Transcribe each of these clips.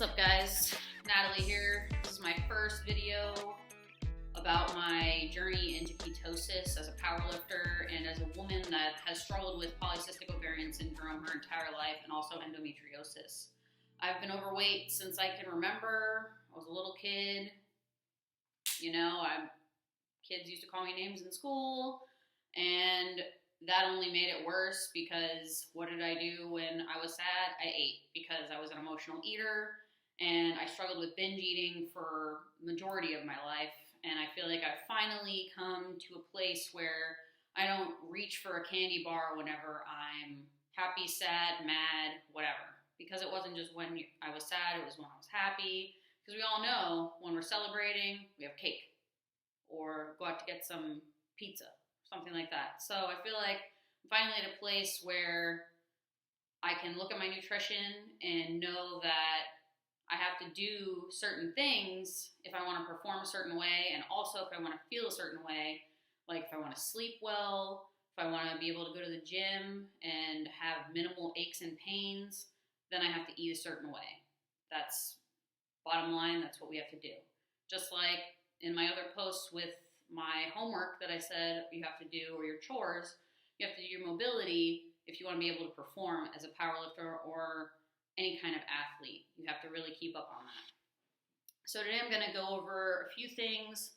What's up, guys? Natalie here. This is my first video about my journey into ketosis as a powerlifter and as a woman that has struggled with polycystic ovarian syndrome her entire life and also endometriosis. I've been overweight since I can remember. I was a little kid. Kids used to call me names in school, and that only made it worse because what did I do when I was sad? I ate because I was an emotional eater, and I struggled with binge eating for the majority of my life. And I feel like I've finally come to a place where I don't reach for a candy bar whenever I'm happy, sad, mad, whatever. Because it wasn't just when I was sad, it was when I was happy. Because we all know when we're celebrating, we have cake or go out to get some pizza, something like that. So I feel like I'm finally at a place where I can look at my nutrition and know that I have to do certain things if I want to perform a certain way, and also if I want to feel a certain way, like if I want to sleep well, if I want to be able to go to the gym and have minimal aches and pains, then I have to eat a certain way. That's bottom line, that's what we have to do. Just like in my other posts with my homework that I said you have to do, or your chores, you have to do your mobility if you want to be able to perform as a powerlifter or any kind of athlete. You have to really keep up on that. So today I'm going to go over a few things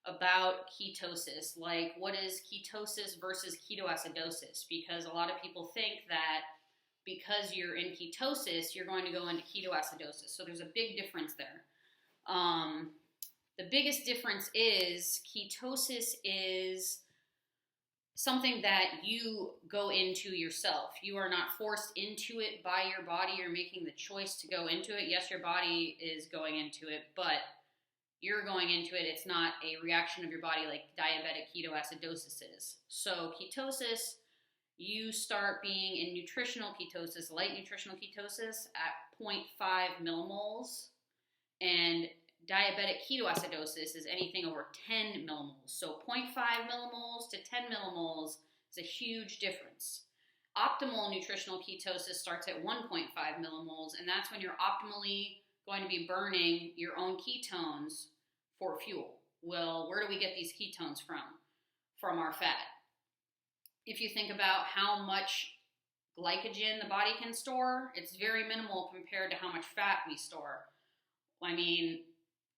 about ketosis, like what is ketosis versus ketoacidosis, because a lot of people think that because you're in ketosis, you're going to go into ketoacidosis. So there's a big difference there. The biggest difference is ketosis is something that you go into yourself. You are not forced into it by your body. You're making the choice to go into it. Yes, your body is going into it, but you're going into it. It's not a reaction of your body like diabetic ketoacidosis is. So ketosis, you start being in nutritional ketosis, light nutritional ketosis at 0.5 millimoles, and diabetic ketoacidosis is anything over 10 millimoles. So 0.5 millimoles to 10 millimoles is a huge difference. Optimal nutritional ketosis starts at 1.5 millimoles, and that's when you're optimally going to be burning your own ketones for fuel. Well, where do we get these ketones from? From our fat. If you think about how much glycogen the body can store, it's very minimal compared to how much fat we store. I mean,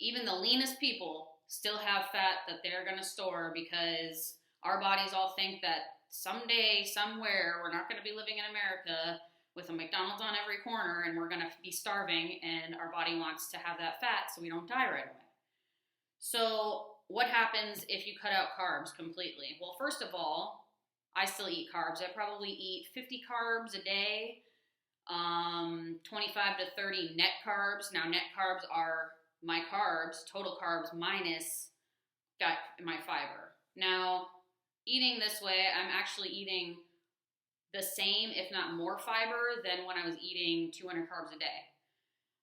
even the leanest people still have fat that they're going to store because our bodies all think that someday, somewhere, we're not going to be living in America with a McDonald's on every corner and we're going to be starving, and our body wants to have that fat so we don't die right away. So what happens if you cut out carbs completely? Well, first of all, I still eat carbs. I probably eat 50 carbs a day, 25 to 30 net carbs. Now, net carbs are my carbs, total carbs minus my fiber. Now, eating this way, I'm actually eating the same, if not more fiber than when I was eating 200 carbs a day.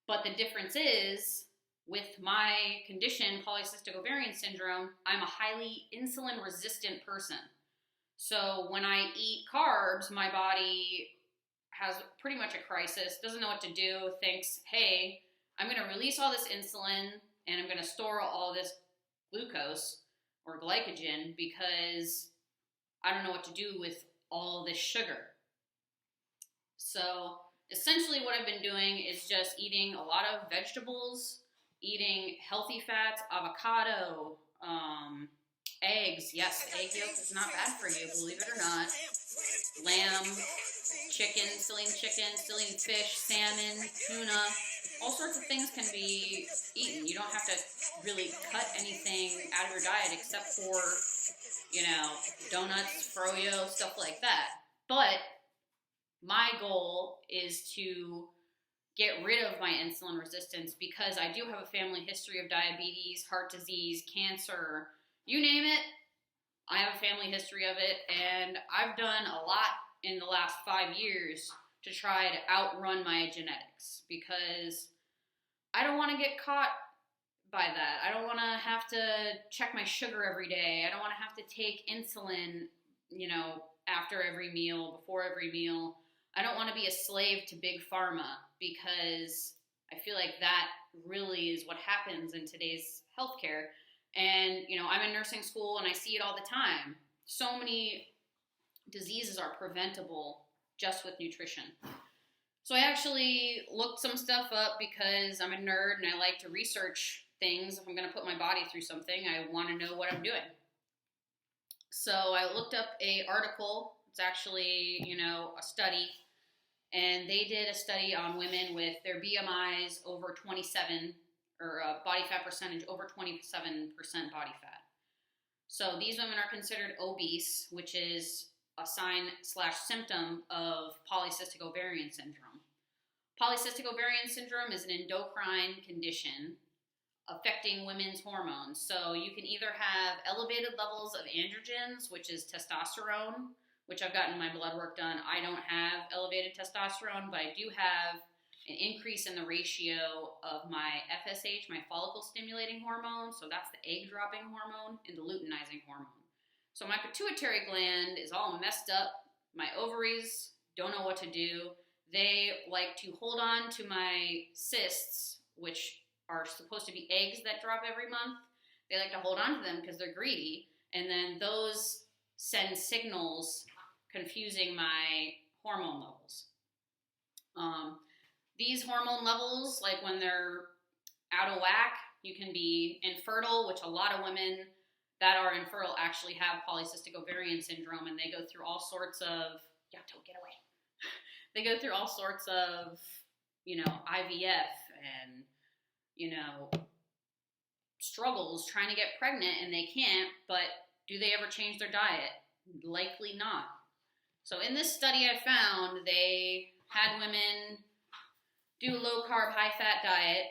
But the difference is, with my condition, polycystic ovarian syndrome, I'm a highly insulin-resistant person. So when I eat carbs, my body has pretty much a crisis, doesn't know what to do, thinks, hey, I'm going to release all this insulin and I'm going to store all this glucose or glycogen because I don't know what to do with all this sugar. So essentially what I've been doing is just eating a lot of vegetables, eating healthy fats, avocado, eggs. Yes, egg yolk is not bad for you, believe it or not. Lamb, chicken, still eating fish, salmon, tuna. All sorts of things can be eaten. You don't have to really cut anything out of your diet except for, donuts, froyo, stuff like that. But my goal is to get rid of my insulin resistance because I do have a family history of diabetes, heart disease, cancer, you name it. I have a family history of it, and I've done a lot in the last 5 years to try to outrun my genetics because I don't want to get caught by that. I don't want to have to check my sugar every day. I don't want to have to take insulin, after every meal, before every meal. I don't want to be a slave to big pharma because I feel like that really is what happens in today's healthcare. And, I'm in nursing school and I see it all the time. So many diseases are preventable just with nutrition. So I actually looked some stuff up because I'm a nerd and I like to research things. If I'm going to put my body through something, I want to know what I'm doing. So I looked up a article. It's actually, a study. And they did a study on women with their BMIs over 27, or body fat percentage over 27% body fat. So these women are considered obese, which is a sign/symptom of polycystic ovarian syndrome. Polycystic ovarian syndrome is an endocrine condition affecting women's hormones. So you can either have elevated levels of androgens, which is testosterone, which I've gotten my blood work done. I don't have elevated testosterone, but I do have an increase in the ratio of my FSH, my follicle stimulating hormone. So that's the egg dropping hormone, and the luteinizing hormone. So my pituitary gland is all messed up. My ovaries don't know what to do. They like to hold on to my cysts, which are supposed to be eggs that drop every month. They like to hold on to them because they're greedy. And then those send signals confusing my hormone levels. These hormone levels, like when they're out of whack, you can be infertile, which a lot of women that are infertile actually have polycystic ovarian syndrome, and they go through all sorts of, don't get away. They go through all sorts of, IVF and, struggles trying to get pregnant, and they can't, but do they ever change their diet? Likely not. So in this study I found, they had women do a low-carb, high-fat diet.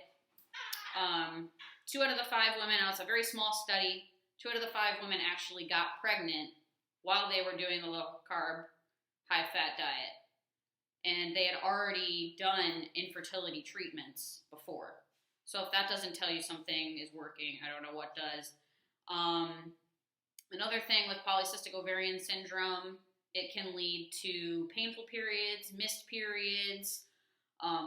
2 out of the 5 women, now it's a very small study, 2 out of the 5 women actually got pregnant while they were doing the low-carb, high-fat diet. And they had already done infertility treatments before. So if that doesn't tell you something is working, I don't know what does. Another thing with polycystic ovarian syndrome, it can lead to painful periods, missed periods,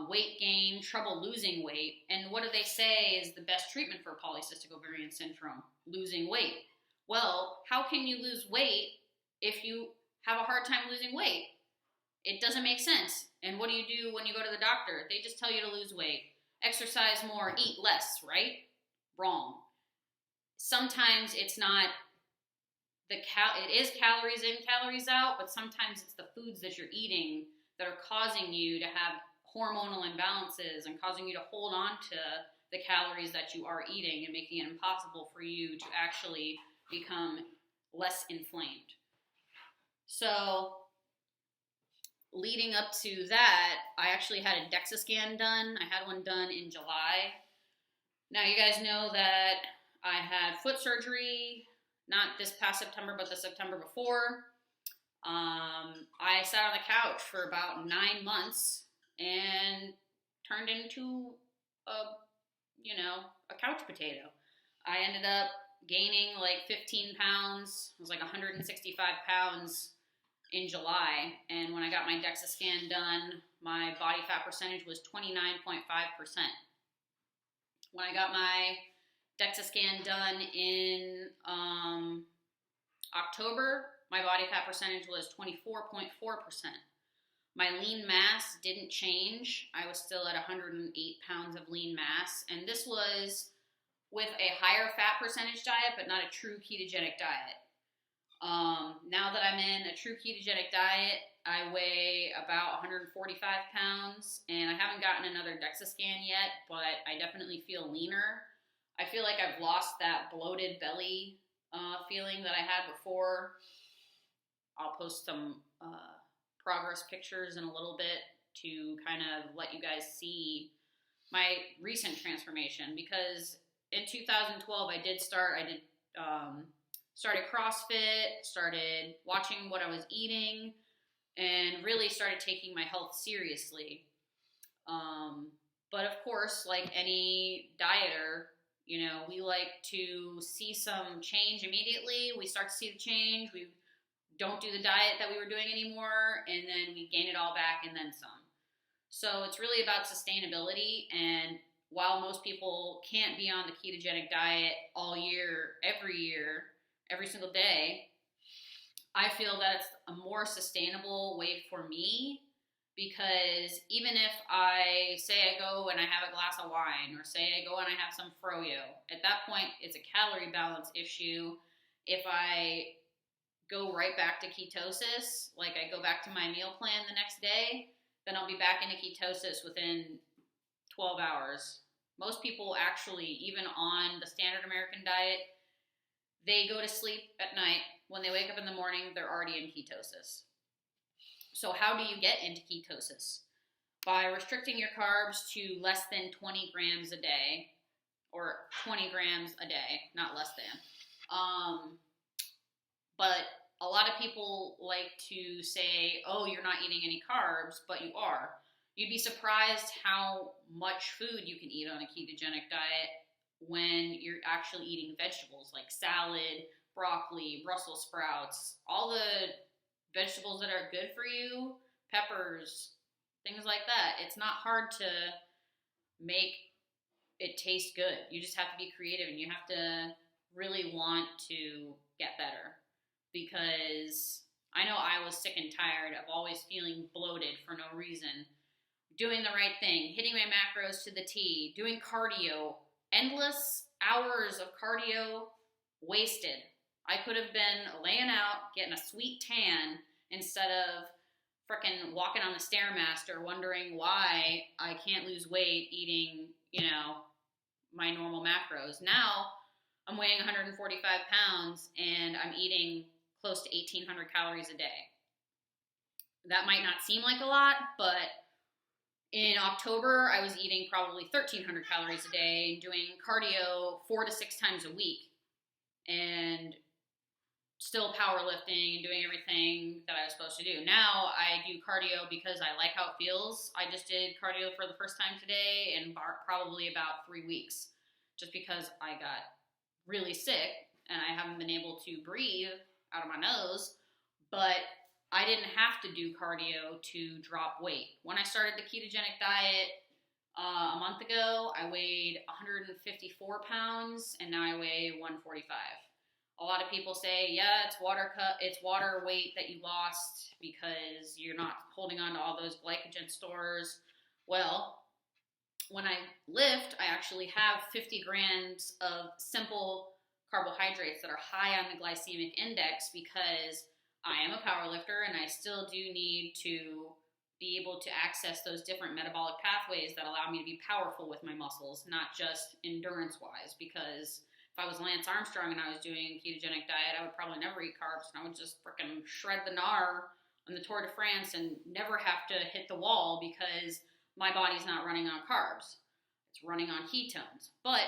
weight gain, trouble losing weight. And what do they say is the best treatment for polycystic ovarian syndrome? Losing weight. Well, how can you lose weight if you have a hard time losing weight? It doesn't make sense. And what do you do when you go to the doctor? They just tell you to lose weight. Exercise more, eat less, right? Wrong. Sometimes it's not it is calories in, calories out, but sometimes it's the foods that you're eating that are causing you to have hormonal imbalances and causing you to hold on to the calories that you are eating and making it impossible for you to actually become less inflamed. So leading up to that, I actually had a DEXA scan done. I had one done in July. Now, you guys know that I had foot surgery, not this past September, but the September before. I sat on the couch for about 9 months and turned into a couch potato. I ended up gaining like 15 pounds. It was like 165 pounds in July, and when I got my DEXA scan done, my body fat percentage was 29.5%. When I got my DEXA scan done in October, my body fat percentage was 24.4%. My lean mass didn't change. I was still at 108 pounds of lean mass, and this was with a higher fat percentage diet, but not a true ketogenic diet. Now that I'm in a true ketogenic diet, I weigh about 145 pounds, and I haven't gotten another DEXA scan yet, but I definitely feel leaner. I feel like I've lost that bloated belly feeling that I had before. I'll post some progress pictures in a little bit to kind of let you guys see my recent transformation, because in 2012 I started CrossFit, started watching what I was eating, and really started taking my health seriously. But of course, like any dieter, we like to see some change immediately. We start to see the change. We don't do the diet that we were doing anymore, and then we gain it all back and then some. So it's really about sustainability. And while most people can't be on the ketogenic diet all year, every single day, I feel that it's a more sustainable way for me, because even if I say I go and I have a glass of wine, or say I go and I have some froyo, at that point it's a calorie balance issue. If I go right back to ketosis, like I go back to my meal plan the next day, then I'll be back into ketosis within 12 hours. Most people actually, even on the standard American diet, they go to sleep at night. When they wake up in the morning, they're already in ketosis. So how do you get into ketosis? By restricting your carbs to less than 20 grams a day, or 20 grams a day, not less than. But a lot of people like to say, oh, you're not eating any carbs, but you are. You'd be surprised how much food you can eat on a ketogenic diet when you're actually eating vegetables like salad, broccoli, Brussels sprouts, all the vegetables that are good for you, peppers, things like that. It's not hard to make it taste good. You just have to be creative, and you have to really want to get better. Because I know I was sick and tired of always feeling bloated for no reason. Doing the right thing, hitting my macros to the T, doing cardio, endless hours of cardio wasted. I could have been laying out, getting a sweet tan, instead of frickin' walking on the Stairmaster wondering why I can't lose weight eating, my normal macros. Now I'm weighing 145 pounds and I'm eating close to 1,800 calories a day. That might not seem like a lot, but in October, I was eating probably 1,300 calories a day and doing cardio 4 to 6 times a week, and still powerlifting and doing everything that I was supposed to do. Now I do cardio because I like how it feels. I just did cardio for the first time today in probably about 3 weeks, just because I got really sick and I haven't been able to breathe out of my nose. But I didn't have to do cardio to drop weight. When I started the ketogenic diet a month ago, I weighed 154 pounds, and now I weigh 145. A lot of people say, yeah, it's water weight that you lost because you're not holding on to all those glycogen stores. Well, when I lift, I actually have 50 grams of simple carbohydrates that are high on the glycemic index, because I am a power lifter and I still do need to be able to access those different metabolic pathways that allow me to be powerful with my muscles, not just endurance-wise. Because if I was Lance Armstrong and I was doing a ketogenic diet, I would probably never eat carbs, and I would just freaking shred the gnar on the Tour de France and never have to hit the wall, because my body's not running on carbs. It's running on ketones. But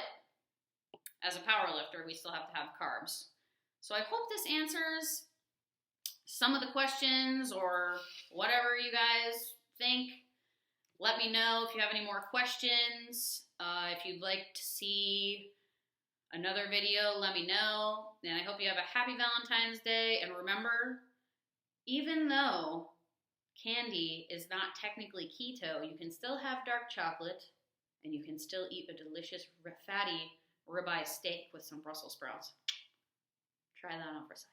as a power lifter, we still have to have carbs. So I hope this answers some of the questions, or whatever you guys think. Let me know if you have any more questions. If you'd like to see another video, let me know. And I hope you have a happy Valentine's Day. And remember, even though candy is not technically keto, you can still have dark chocolate, and you can still eat a delicious fatty ribeye steak with some Brussels sprouts. Try that on for size.